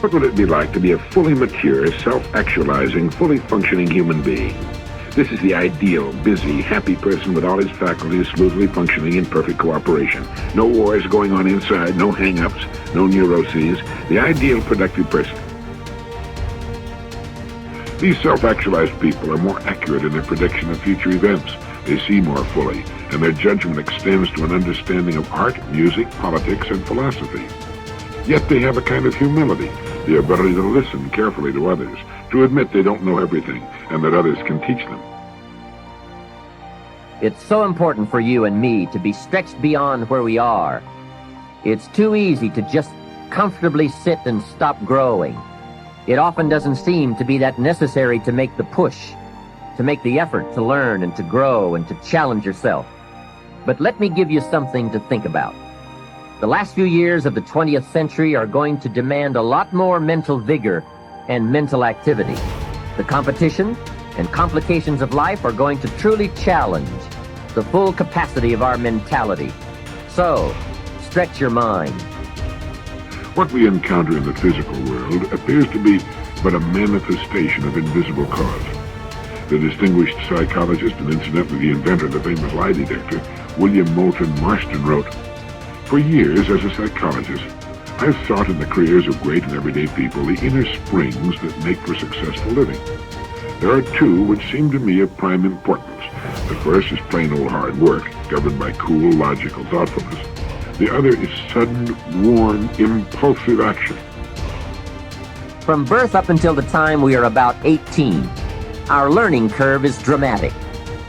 What would it be like to be a fully mature, self-actualizing, fully functioning human being? This is the ideal, busy, happy person with all his faculties smoothly functioning in perfect cooperation. No wars going on inside, no hang-ups, no neuroses. The ideal productive person. These self-actualized people are more accurate in their prediction of future events. They see more fully, and their judgment extends to an understanding of art, music, politics, and philosophy. Yet they have a kind of humility, the ability to listen carefully to others, to admit they don't know everything, and that others can teach them. It's so important for you and me to be stretched beyond where we are. It's too easy to just comfortably sit and stop growing. It often doesn't seem to be that necessary to make the push, to make the effort to learn and to grow and to challenge yourself. But let me give you something to think about. The last few years of the 20th century are going to demand a lot more mental vigor and mental activity. The competition and complications of life are going to truly challenge the full capacity of our mentality. So, stretch your mind. What we encounter in the physical world appears to be but a manifestation of invisible cause. The distinguished psychologist and incidentally the inventor of the famous lie detector, William Moulton Marston, wrote, "For years as a psychologist, I've sought in the careers of great and everyday people the inner springs that make for successful living. There are two which seem to me of prime importance. The first is plain old hard work, governed by cool, logical thoughtfulness. The other is sudden, warm, impulsive action." From birth up until the time we are about 18, our learning curve is dramatic,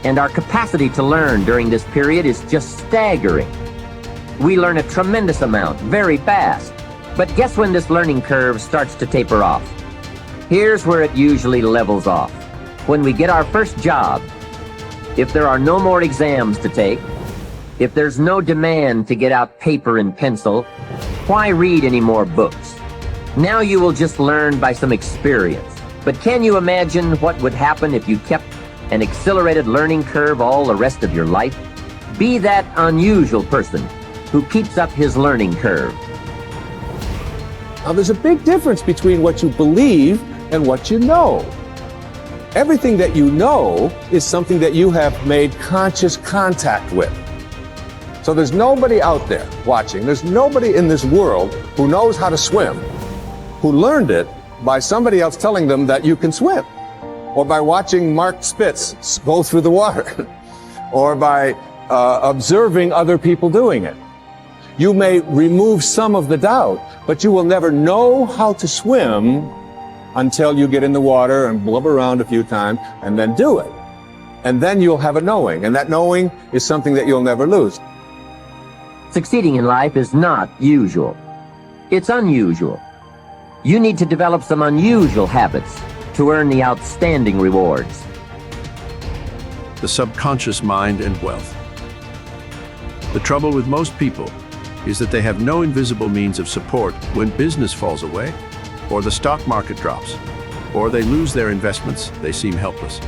and our capacity to learn during this period is just staggering. We learn a tremendous amount, very fast, but guess when this learning curve starts to taper off? Here's where it usually levels off. When we get our first job, if there are no more exams to take, if there's no demand to get out paper and pencil, why read any more books? Now you will just learn by some experience. But can you imagine what would happen if you kept an accelerated learning curve all the rest of your life? Be that unusual person who keeps up his learning curve. Now, there's a big difference between what you believe and what you know. Everything that you know is something that you have made conscious contact with. So there's nobody out there watching, there's nobody in this world who knows how to swim, who learned it by somebody else telling them that you can swim, or by watching Mark Spitz go through the water, or by observing other people doing it. You may remove some of the doubt, but you will never know how to swim until you get in the water and blub around a few times and then do it. And then you'll have a knowing, and that knowing is something that you'll never lose. Succeeding in life is not usual. It's unusual. You need to develop some unusual habits to earn the outstanding rewards. The subconscious mind and wealth. The trouble with most people is that they have no invisible means of support when business falls away, or the stock market drops, or they lose their investments. They seem helpless.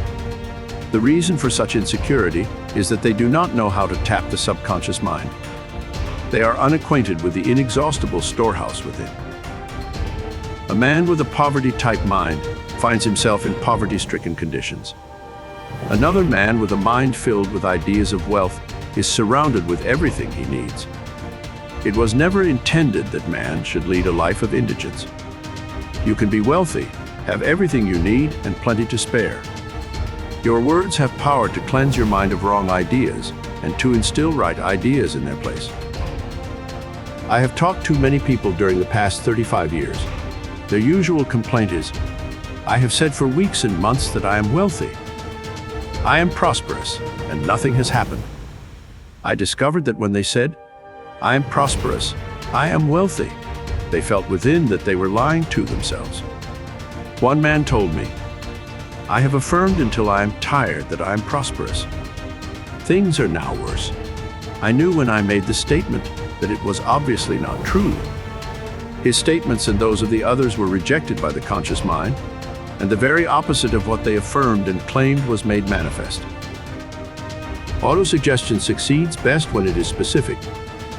The reason for such insecurity is that they do not know how to tap the subconscious mind. They are unacquainted with the inexhaustible storehouse within. A man with a poverty-type mind finds himself in poverty-stricken conditions. Another man with a mind filled with ideas of wealth is surrounded with everything he needs. It was never intended that man should lead a life of indigence. You can be wealthy, have everything you need, and plenty to spare. Your words have power to cleanse your mind of wrong ideas and to instill right ideas in their place. I have talked to many people during the past 35 years. Their usual complaint is, "I have said for weeks and months that I am wealthy. I am prosperous, and nothing has happened." I discovered that when they said, "I am prosperous, I am wealthy," they felt within that they were lying to themselves. One man told me, "I have affirmed until I am tired that I am prosperous. Things are now worse. I knew when I made the statement that it was obviously not true." His statements and those of the others were rejected by the conscious mind, and the very opposite of what they affirmed and claimed was made manifest. Autosuggestion succeeds best when it is specific.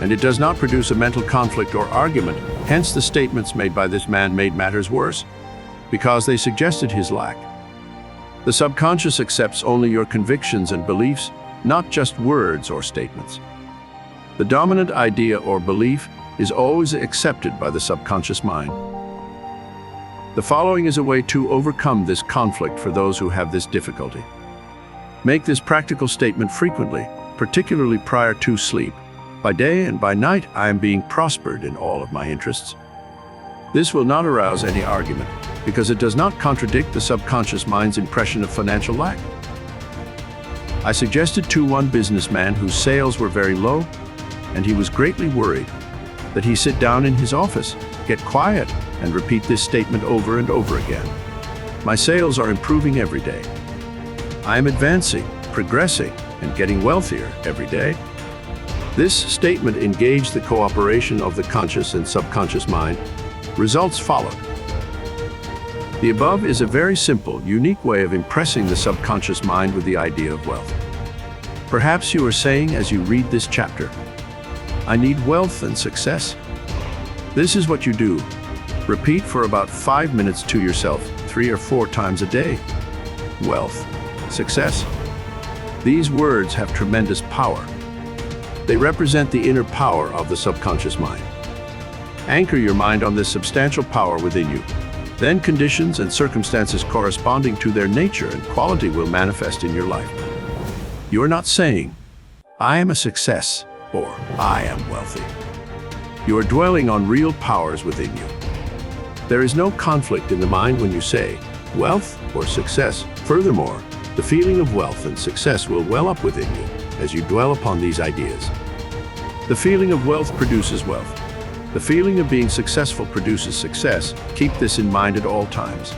and it does not produce a mental conflict or argument. Hence, the statements made by this man made matters worse, because they suggested his lack. The subconscious accepts only your convictions and beliefs, not just words or statements. The dominant idea or belief is always accepted by the subconscious mind. The following is a way to overcome this conflict for those who have this difficulty. Make this practical statement frequently, particularly prior to sleep. By day and by night, I am being prospered in all of my interests. This will not arouse any argument, because it does not contradict the subconscious mind's impression of financial lack. I suggested to one businessman whose sales were very low, and he was greatly worried, that he sit down in his office, get quiet, and repeat this statement over and over again. My sales are improving every day. I am advancing, progressing, and getting wealthier every day. This statement engaged the cooperation of the conscious and subconscious mind. Results followed. The above is a very simple, unique way of impressing the subconscious mind with the idea of wealth. Perhaps you are saying as you read this chapter, I need wealth and success. This is what you do. Repeat for about 5 minutes to yourself, 3 or 4 times a day. Wealth, success. These words have tremendous power. They represent the inner power of the subconscious mind. Anchor your mind on this substantial power within you. Then conditions and circumstances corresponding to their nature and quality will manifest in your life. You are not saying, I am a success, or I am wealthy. You are dwelling on real powers within you. There is no conflict in the mind when you say, wealth or success. Furthermore, the feeling of wealth and success will well up within you as you dwell upon these ideas. The feeling of wealth produces wealth. The feeling of being successful produces success. Keep this in mind at all times.